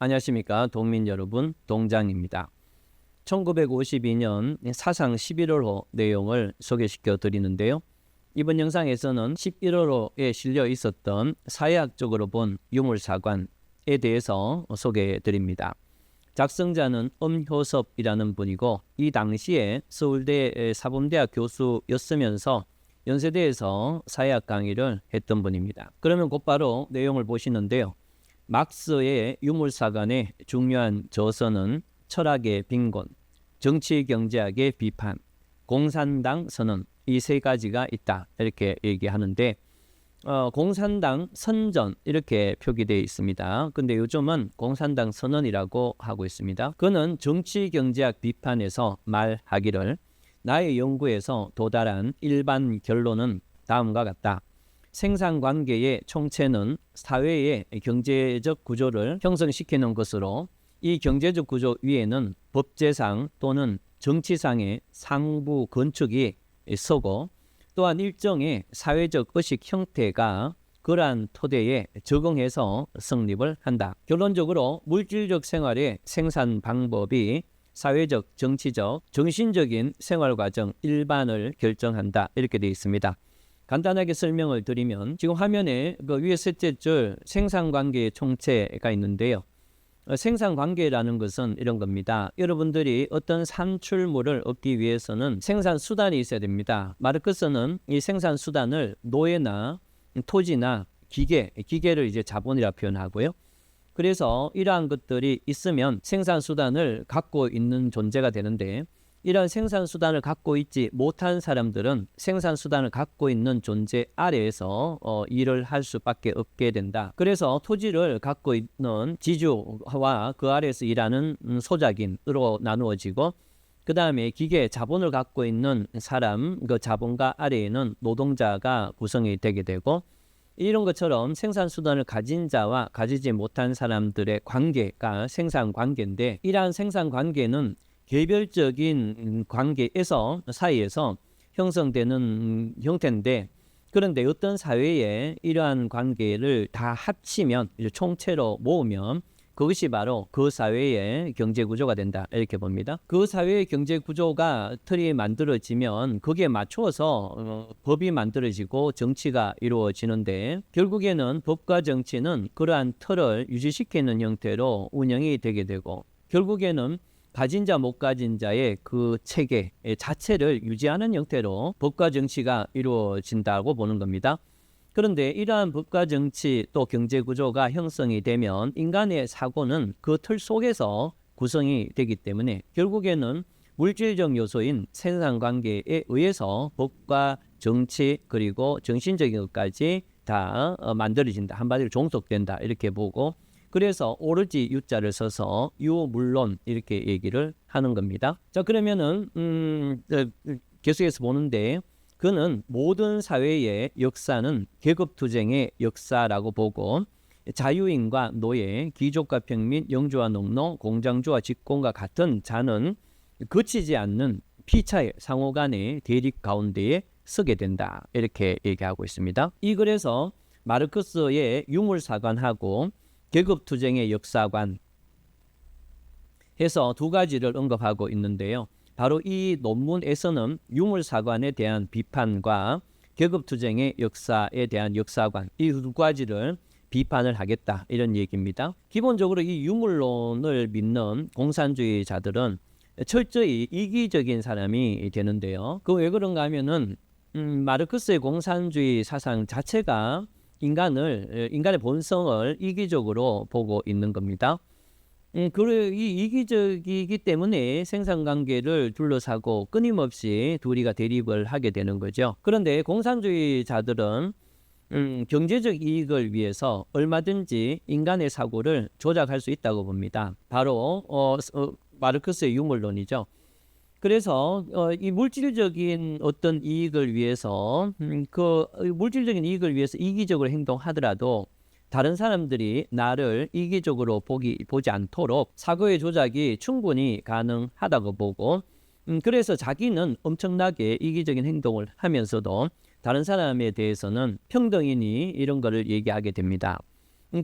안녕하십니까 동민 여러분, 동장입니다. 1952년 사상 11월호 내용을 소개시켜 드리는데요. 이번 영상에서는 11월호에 실려 있었던 사회학적으로 본 유물사관에 대해서 소개해 드립니다. 작성자는 엄효섭이라는 분이고 이 당시에 서울대 사범대학 교수였으면서 연세대에서 사회학 강의를 했던 분입니다. 그러면 곧바로 내용을 보시는데요. 막스의 유물사관의 중요한 저서는 철학의 빈곤, 정치경제학의 비판, 공산당 선언, 이 세 가지가 있다 이렇게 얘기하는데 공산당 선전 이렇게 표기되어 있습니다. 근데 요즘은 공산당 선언이라고 하고 있습니다. 그는 정치경제학 비판에서 말하기를 나의 연구에서 도달한 일반 결론은 다음과 같다. 생산관계의 총체는 사회의 경제적 구조를 형성시키는 것으로 이 경제적 구조 위에는 법제상 또는 정치상의 상부 건축이 서고 또한 일정의 사회적 의식 형태가 그러한 토대에 적응해서 성립을 한다. 결론적으로 물질적 생활의 생산 방법이 사회적, 정치적, 정신적인 생활과정 일반을 결정한다. 이렇게 되어 있습니다. 간단하게 설명을 드리면 지금 화면에 그 위에 셋째 줄 생산관계의 총체가 있는데요. 생산관계라는 것은 이런 겁니다. 여러분들이 어떤 산출물을 얻기 위해서는 생산수단이 있어야 됩니다. 마르크스는 이 생산수단을 노예나 토지나 기계를 이제 자본이라 표현하고요. 그래서 이러한 것들이 있으면 생산수단을 갖고 있는 존재가 되는데 이런 생산수단을 갖고 있지 못한 사람들은 생산수단을 갖고 있는 존재 아래에서 일을 할 수밖에 없게 된다. 그래서 토지를 갖고 있는 지주와 그 아래에서 일하는 소작인으로 나누어지고 그 다음에 기계, 자본을 갖고 있는 사람, 그 자본가 아래에는 노동자가 구성이 되게 되고 이런 것처럼 생산수단을 가진 자와 가지지 못한 사람들의 관계가 생산관계인데 이러한 생산관계는 개별적인 관계에서 사이에서 형성되는 형태인데 그런데 어떤 사회에 이러한 관계를 다 합치면 총체로 모으면 그것이 바로 그 사회의 경제구조가 된다 이렇게 봅니다. 그 사회의 경제구조가 틀이 만들어지면 거기에 맞추어서 법이 만들어지고 정치가 이루어지는데 결국에는 법과 정치는 그러한 틀을 유지시키는 형태로 운영이 되게 되고 결국에는 가진 자 못 가진 자의 그 체계 자체를 유지하는 형태로 법과 정치가 이루어진다고 보는 겁니다. 그런데 이러한 법과 정치 또 경제 구조가 형성이 되면 인간의 사고는 그 틀 속에서 구성이 되기 때문에 결국에는 물질적 요소인 생산관계에 의해서 법과 정치 그리고 정신적인 것까지 다 만들어진다. 한마디로 종속된다 이렇게 보고 그래서 오로지 유자를 써서 유물론 이렇게 얘기를 하는 겁니다. 자 그러면은 계속해서 보는데 그는 모든 사회의 역사는 계급투쟁의 역사라고 보고 자유인과 노예, 귀족과 평민, 영주와 농노, 공장주와 직공과 같은 자는 거치지 않는 피차의 상호간의 대립 가운데에 서게 된다. 이렇게 얘기하고 있습니다. 이 글에서 마르크스의 유물사관하고 계급투쟁의 역사관 해서 두 가지를 언급하고 있는데요. 바로 이 논문에서는 유물사관에 대한 비판과 계급투쟁의 역사에 대한 역사관 이 두 가지를 비판을 하겠다 이런 얘기입니다. 기본적으로 이 유물론을 믿는 공산주의자들은 철저히 이기적인 사람이 되는데요. 그 왜 그런가 하면은 마르크스의 공산주의 사상 자체가 인간의 본성을 이기적으로 보고 있는 겁니다. 이 이기적이기 때문에 생산관계를 둘러싸고 끊임없이 둘이가 대립을 하게 되는 거죠. 그런데 공산주의자들은 경제적 이익을 위해서 얼마든지 인간의 사고를 조작할 수 있다고 봅니다. 바로 마르크스의 유물론이죠. 그래서 이 물질적인 어떤 이익을 위해서 물질적인 이익을 위해서 이기적으로 행동하더라도 다른 사람들이 나를 이기적으로 보지 않도록 사고의 조작이 충분히 가능하다고 보고 그래서 자기는 엄청나게 이기적인 행동을 하면서도 다른 사람에 대해서는 평등이니 이런 거를 얘기하게 됩니다.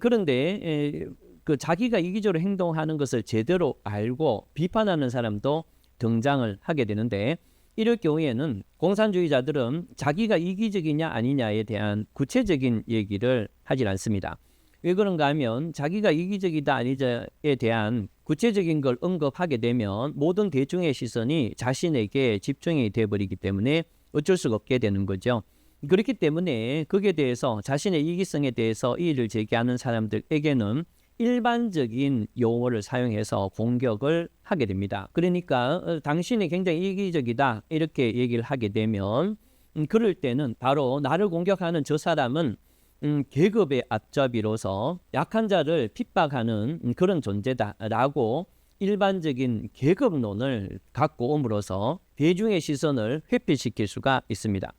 그런데 그 자기가 이기적으로 행동하는 것을 제대로 알고 비판하는 사람도 등장을 하게 되는데, 이럴 경우에는 공산주의자들은 자기가 이기적이냐 아니냐에 대한 구체적인 얘기를 하질 않습니다. 왜 그런가 하면 자기가 이기적이다 아니냐에 대한 구체적인 걸 언급하게 되면 모든 대중의 시선이 자신에게 집중이 돼버리기 때문에 어쩔 수가 없게 되는 거죠. 그렇기 때문에 거기에 대해서 자신의 이기성에 대해서 이의를 제기하는 사람들에게는 일반적인 용어를 사용해서 공격을 하게 됩니다. 그러니까 당신이 굉장히 이기적이다 이렇게 얘기를 하게 되면 그럴 때는 바로 나를 공격하는 저 사람은 계급의 앞잡이로서 약한 자를 핍박하는 그런 존재다라고 일반적인 계급론을 갖고 옴으로써 대중의 시선을 회피시킬 수가 있습니다.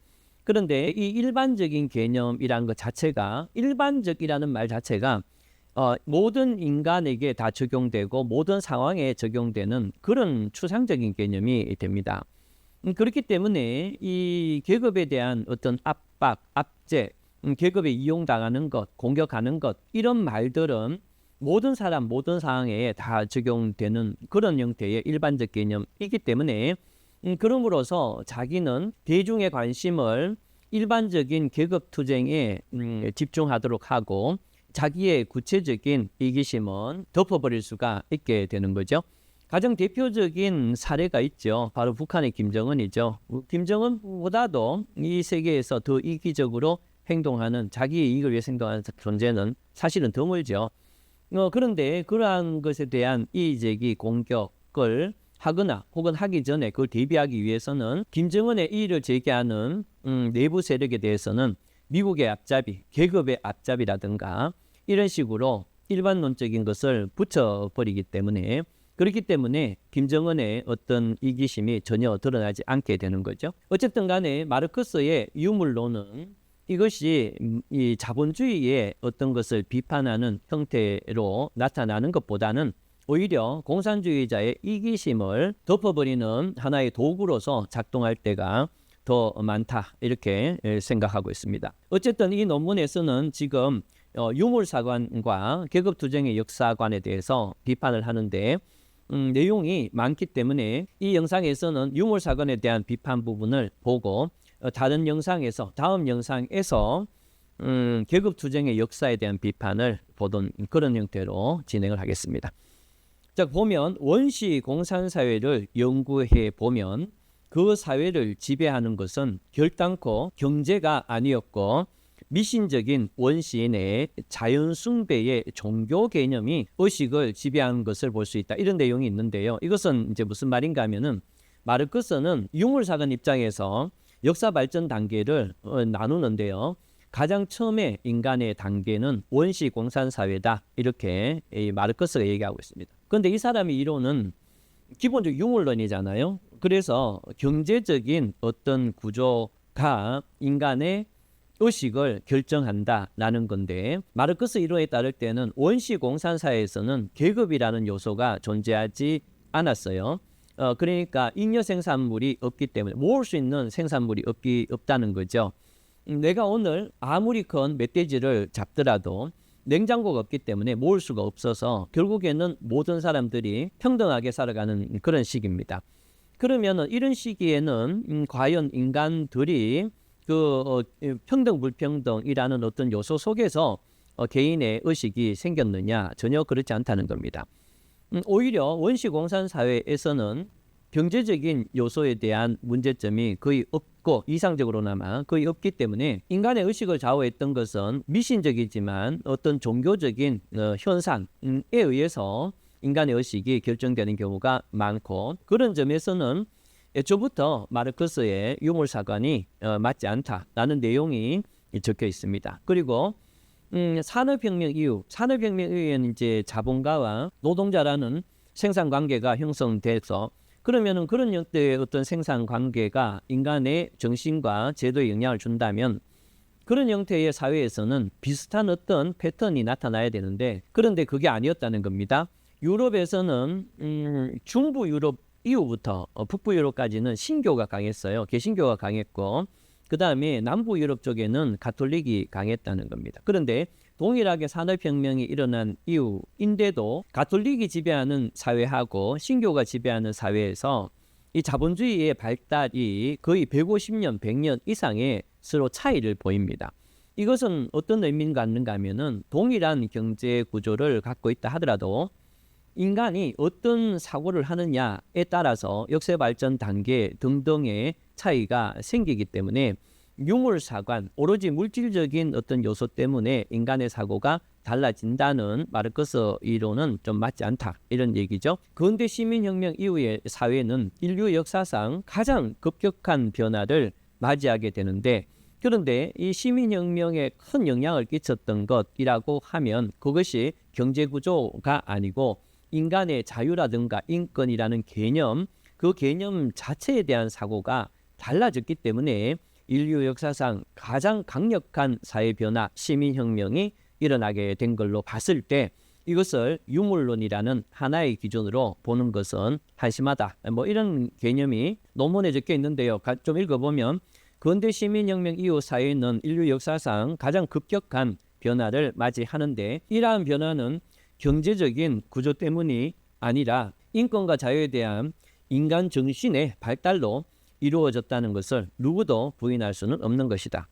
그런데 이 일반적인 개념이라는 것 자체가, 일반적이라는 말 자체가 모든 인간에게 다 적용되고 모든 상황에 적용되는 그런 추상적인 개념이 됩니다. 그렇기 때문에 이 계급에 대한 어떤 압박, 압제, 계급에 이용당하는 것, 공격하는 것, 이런 말들은 모든 사람, 모든 상황에 다 적용되는 그런 형태의 일반적 개념이기 때문에 그럼으로써 자기는 대중의 관심을 일반적인 계급투쟁에 집중하도록 하고 자기의 구체적인 이기심은 덮어버릴 수가 있게 되는 거죠. 가장 대표적인 사례가 있죠. 바로 북한의 김정은이죠. 김정은보다도 이 세계에서 더 이기적으로 행동하는, 자기의 이익을 위해서 행동하는 존재는 사실은 드물죠. 그런데 그러한 것에 대한 이의제기, 공격을 하거나 혹은 하기 전에 그걸 대비하기 위해서는 김정은의 이의를 제기하는 내부 세력에 대해서는 미국의 앞잡이, 계급의 앞잡이라든가 이런 식으로 일반론적인 것을 붙여버리기 때문에, 그렇기 때문에 김정은의 어떤 이기심이 전혀 드러나지 않게 되는 거죠. 어쨌든 간에 마르크스의 유물론은 이것이 이 자본주의의 어떤 것을 비판하는 형태로 나타나는 것보다는 오히려 공산주의자의 이기심을 덮어버리는 하나의 도구로서 작동할 때가 더 많다 이렇게 생각하고 있습니다. 어쨌든 이 논문에서는 지금 유물사관과 계급투쟁의 역사관에 대해서 비판을 하는데 내용이 많기 때문에 이 영상에서는 유물사관에 대한 비판 부분을 보고 다른 영상에서, 다음 영상에서 계급투쟁의 역사에 대한 비판을 보던 그런 형태로 진행을 하겠습니다. 자, 보면 원시 공산사회를 연구해 보면 그 사회를 지배하는 것은 결단코 경제가 아니었고 미신적인 원시인의 자연숭배의 종교 개념이 의식을 지배하는 것을 볼 수 있다. 이런 내용이 있는데요. 이것은 이제 무슨 말인가 하면은 마르크스는 유물사관 입장에서 역사 발전 단계를 나누는데요. 가장 처음에 인간의 단계는 원시 공산 사회다. 이렇게 마르크스가 얘기하고 있습니다. 그런데 이 사람의 이론은 기본적으로 유물론이잖아요. 그래서 경제적인 어떤 구조가 인간의 의식을 결정한다라는 건데, 마르크스 이론에 따를 때는 원시 공산 사회에서는 계급이라는 요소가 존재하지 않았어요. 그러니까 잉여 생산물이 없기 때문에 모을 수 있는 생산물이 없다는 거죠. 내가 오늘 아무리 큰 멧돼지를 잡더라도 냉장고가 없기 때문에 모을 수가 없어서 결국에는 모든 사람들이 평등하게 살아가는 그런 시기입니다. 그러면 이런 시기에는 과연 인간들이 그 평등 불평등이라는 어떤 요소 속에서 개인의 의식이 생겼느냐? 전혀 그렇지 않다는 겁니다. 오히려 원시 공산 사회에서는 경제적인 요소에 대한 문제점이 거의 없고, 이상적으로나마 거의 없기 때문에 인간의 의식을 좌우했던 것은 미신적이지만 어떤 종교적인 현상에 의해서 인간의 의식이 결정되는 경우가 많고, 그런 점에서는 애초부터 마르크스의 유물사관이 맞지 않다라는 내용이 적혀 있습니다. 그리고 산업혁명 이후에는 이제 자본가와 노동자라는 생산 관계가 형성돼서, 그러면은 그런 형태의 어떤 생산 관계가 인간의 정신과 제도에 영향을 준다면 그런 형태의 사회에서는 비슷한 어떤 패턴이 나타나야 되는데, 그런데 그게 아니었다는 겁니다. 유럽에서는 중부 유럽 이후부터 북부 유럽까지는 신교가 강했어요. 개신교가 강했고, 그 다음에 남부 유럽 쪽에는 가톨릭이 강했다는 겁니다. 그런데 동일하게 산업혁명이 일어난 이후인데도 가톨릭이 지배하는 사회하고 신교가 지배하는 사회에서 이 자본주의의 발달이 거의 150년, 100년 이상의 서로 차이를 보입니다. 이것은 어떤 의미를 갖는가 하면은 동일한 경제 구조를 갖고 있다 하더라도 인간이 어떤 사고를 하느냐에 따라서 역사 발전 단계 등등의 차이가 생기기 때문에 유물사관, 오로지 물질적인 어떤 요소 때문에 인간의 사고가 달라진다는 마르크스 이론은 좀 맞지 않다, 이런 얘기죠. 근대 시민혁명 이후의 사회는 인류 역사상 가장 급격한 변화를 맞이하게 되는데, 그런데 이 시민혁명에 큰 영향을 끼쳤던 것이라고 하면 그것이 경제구조가 아니고 인간의 자유라든가 인권이라는 개념, 그 개념 자체에 대한 사고가 달라졌기 때문에 인류 역사상 가장 강력한 사회변화, 시민혁명이 일어나게 된 걸로 봤을 때 이것을 유물론이라는 하나의 기준으로 보는 것은 한심하다, 뭐 이런 개념이 논문에 적혀 있는데요. 좀 읽어보면 근대 시민혁명 이후 사회는 인류 역사상 가장 급격한 변화를 맞이하는데, 이러한 변화는 경제적인 구조 때문이 아니라 인권과 자유에 대한 인간 정신의 발달로 이루어졌다는 것을 누구도 부인할 수는 없는 것이다.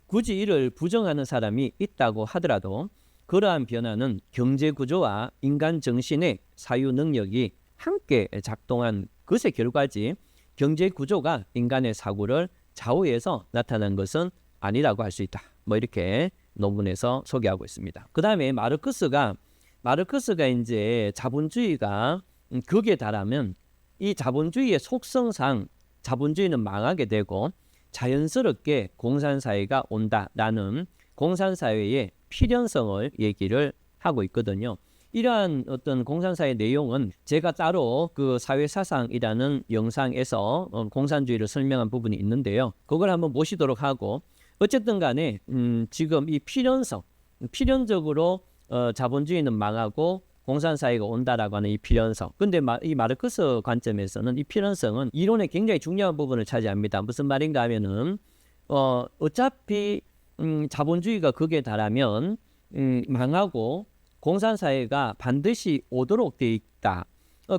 굳이 이를 부정하는 사람이 있다고 하더라도 그러한 변화는 경제 구조와 인간 정신의 사유 능력이 함께 작동한 것의 결과지, 경제 구조가 인간의 사고를 좌우해서 나타난 것은 아니라고 할 수 있다. 뭐 이렇게 논문에서 소개하고 있습니다. 그 다음에 마르크스가 이제 자본주의가 극에 달하면 이 자본주의의 속성상 자본주의는 망하게 되고 자연스럽게 공산사회가 온다라는 공산사회의 필연성을 얘기를 하고 있거든요. 이러한 어떤 공산사회 내용은 제가 따로 그 사회사상이라는 영상에서 공산주의를 설명한 부분이 있는데요. 그걸 한번 보시도록 하고, 어쨌든 간에 지금 이 필연적으로 자본주의는 망하고 공산사회가 온다라고 하는 이 필연성. 근데 이 마르크스 관점에서는 이 필연성은 이론의 굉장히 중요한 부분을 차지합니다. 무슨 말인가 하면은 어차피 자본주의가 극에 달하면 망하고 공산사회가 반드시 오도록 돼 있다.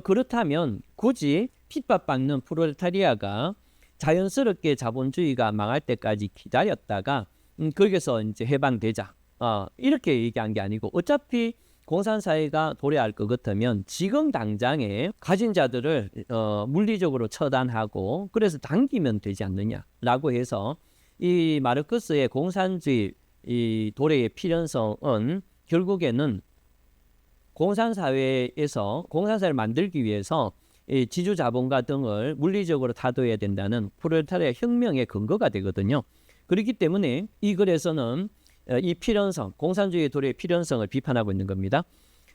그렇다면 굳이 핍박받는 프롤레타리아가 자연스럽게 자본주의가 망할 때까지 기다렸다가 거기서 이제 해방되자, 이렇게 얘기한 게 아니고, 어차피 공산사회가 도래할 것 같으면 지금 당장에 가진 자들을 물리적으로 처단하고 그래서 당기면 되지 않느냐라고 해서 이 마르크스의 공산주의 이 도래의 필연성은 결국에는 공산사회를 만들기 위해서 이 지주자본가 등을 물리적으로 타도해야 된다는 프롤레타리아 혁명의 근거가 되거든요. 그렇기 때문에 이 글에서는 이 필연성, 공산주의 도래의 필연성을 비판하고 있는 겁니다.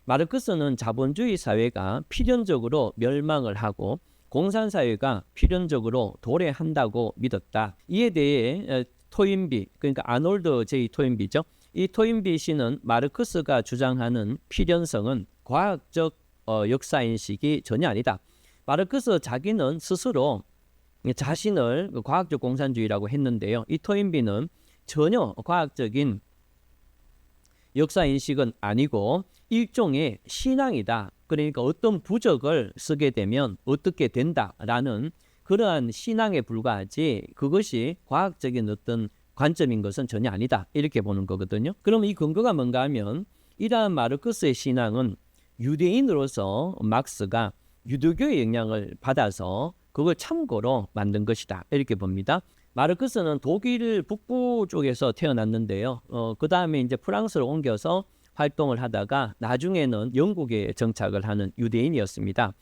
마르크스는 자본주의 사회가 필연적으로 멸망을 하고 공산사회가 필연적으로 도래한다고 믿었다. 이에 대해 토인비, 그러니까 아놀드 J. 토인비죠. 이 토인비 씨는 마르크스가 주장하는 필연성은 과학적 역사인식이 전혀 아니다. 마르크스 자기는 스스로 자신을 과학적 공산주의라고 했는데요. 이 토인비는 전혀 과학적인 역사인식은 아니고 일종의 신앙이다. 그러니까 어떤 부적을 쓰게 되면 어떻게 된다라는 그러한 신앙에 불과하지 그것이 과학적인 어떤 관점인 것은 전혀 아니다. 이렇게 보는 거거든요. 그럼 이 근거가 뭔가 하면 이러한 마르크스의 신앙은 유대인으로서 막스가 유대교의 영향을 받아서 그걸 참고로 만든 것이다. 이렇게 봅니다. 마르크스는 독일 북부 쪽에서 태어났는데요. 그 다음에 이제 프랑스로 옮겨서 활동을 하다가 나중에는 영국에 정착을 하는 유대인이었습니다.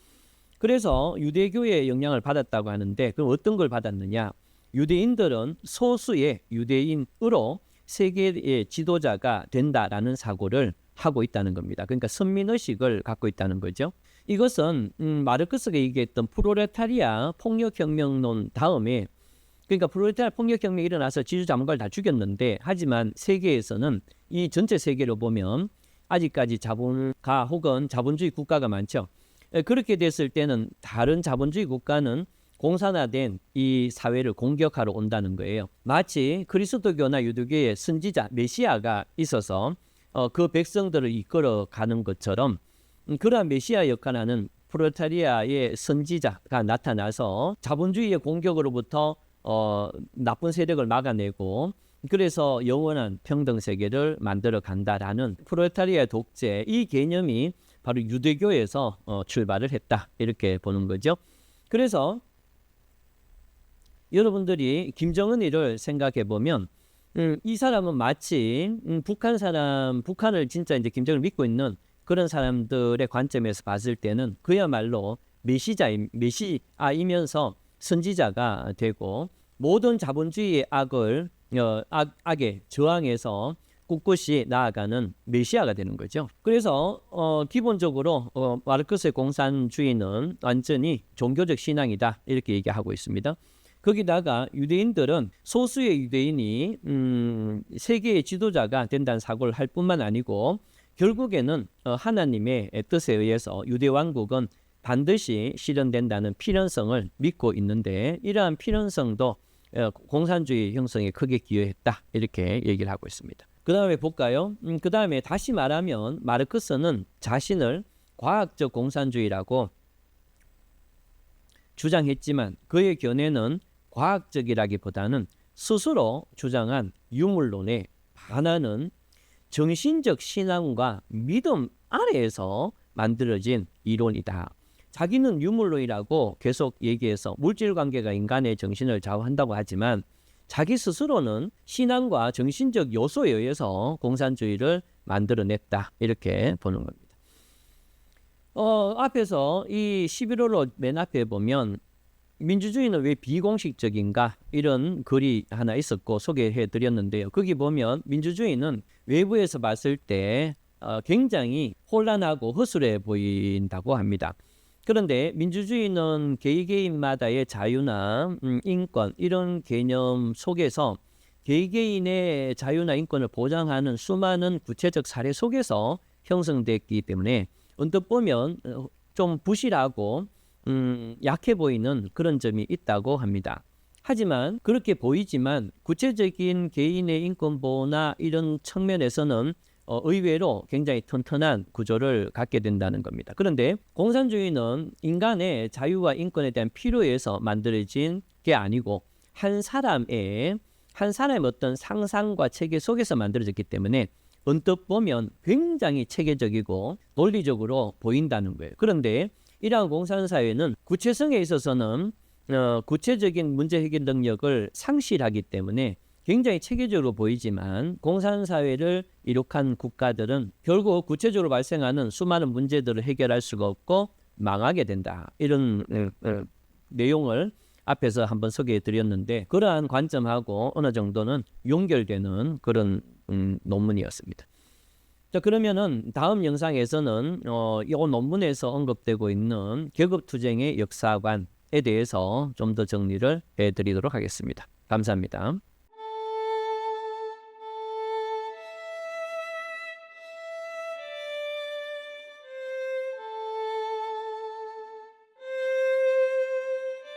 그래서 유대교의 영향을 받았다고 하는데 그럼 어떤 걸 받았느냐? 유대인들은 소수의 유대인으로 세계의 지도자가 된다라는 사고를 하고 있다는 겁니다. 그러니까 선민의식을 갖고 있다는 거죠. 이것은 마르크스가 얘기했던 프롤레타리아 폭력혁명론 다음에, 그러니까 프롤레타리아 폭력혁명이 일어나서 지주자본가를 다 죽였는데, 하지만 세계에서는 이 전체 세계로 보면 아직까지 자본가 혹은 자본주의 국가가 많죠. 그렇게 됐을 때는 다른 자본주의 국가는 공산화된 이 사회를 공격하러 온다는 거예요. 마치 그리스도교나 유대교의 선지자 메시아가 있어서 그 백성들을 이끌어가는 것처럼 그러한 메시아 역할을 하는 프롤레타리아의 선지자가 나타나서 자본주의의 공격으로부터 나쁜 세력을 막아내고 그래서 영원한 평등 세계를 만들어 간다라는 프롤레타리아 독재, 이 개념이 바로 유대교에서 출발을 했다, 이렇게 보는 거죠. 그래서 여러분들이 김정은이를 생각해 보면 이 사람은 마치 북한을 진짜 이제 김정은을 믿고 있는 그런 사람들의 관점에서 봤을 때는 그야말로 메시아이면서 선지자가 되고 모든 자본주의의 악에 저항해서 꿋꿋이 나아가는 메시아가 되는 거죠. 그래서 기본적으로 마르크스의 공산주의는 완전히 종교적 신앙이다, 이렇게 얘기하고 있습니다. 거기다가 유대인들은 소수의 유대인이 세계의 지도자가 된다는 사고를 할 뿐만 아니고 결국에는 하나님의 뜻에 의해서 유대 왕국은 반드시 실현된다는 필연성을 믿고 있는데 이러한 필연성도 공산주의 형성에 크게 기여했다, 이렇게 얘기를 하고 있습니다. 그 다음에 볼까요? 그 다음에 다시 말하면 마르크스는 자신을 과학적 공산주의라고 주장했지만 그의 견해는 과학적이라기보다는 스스로 주장한 유물론에 반하는 정신적 신앙과 믿음 아래에서 만들어진 이론이다. 자기는 유물론이라고 계속 얘기해서 물질 관계가 인간의 정신을 좌우한다고 하지만 자기 스스로는 신앙과 정신적 요소에 의해서 공산주의를 만들어냈다, 이렇게 보는 겁니다. 앞에서 이 11호로 맨 앞에 보면 민주주의는 왜 비공식적인가, 이런 글이 하나 있었고 소개해 드렸는데요. 거기 보면 민주주의는 외부에서 봤을 때 굉장히 혼란하고 허술해 보인다고 합니다. 그런데 민주주의는 개개인마다의 자유나 인권, 이런 개념 속에서 개개인의 자유나 인권을 보장하는 수많은 구체적 사례 속에서 형성됐기 때문에 언뜻 보면 좀 부실하고 약해 보이는 그런 점이 있다고 합니다. 하지만 그렇게 보이지만 구체적인 개인의 인권 보호나 이런 측면에서는 의외로 굉장히 튼튼한 구조를 갖게 된다는 겁니다. 그런데 공산주의는 인간의 자유와 인권에 대한 필요에서 만들어진 게 아니고 한 사람의 어떤 상상과 체계 속에서 만들어졌기 때문에 언뜻 보면 굉장히 체계적이고 논리적으로 보인다는 거예요. 그런데 이러한 공산사회는 구체성에 있어서는 구체적인 문제 해결 능력을 상실하기 때문에 굉장히 체계적으로 보이지만 공산사회를 이룩한 국가들은 결국 구체적으로 발생하는 수많은 문제들을 해결할 수가 없고 망하게 된다, 이런 내용을 앞에서 한번 소개해 드렸는데 그러한 관점하고 어느 정도는 연결되는 그런 논문이었습니다. 자, 그러면은 다음 영상에서는 이 논문에서 언급되고 있는 계급투쟁의 역사관에 대해서 좀 더 정리를 해드리도록 하겠습니다. 감사합니다.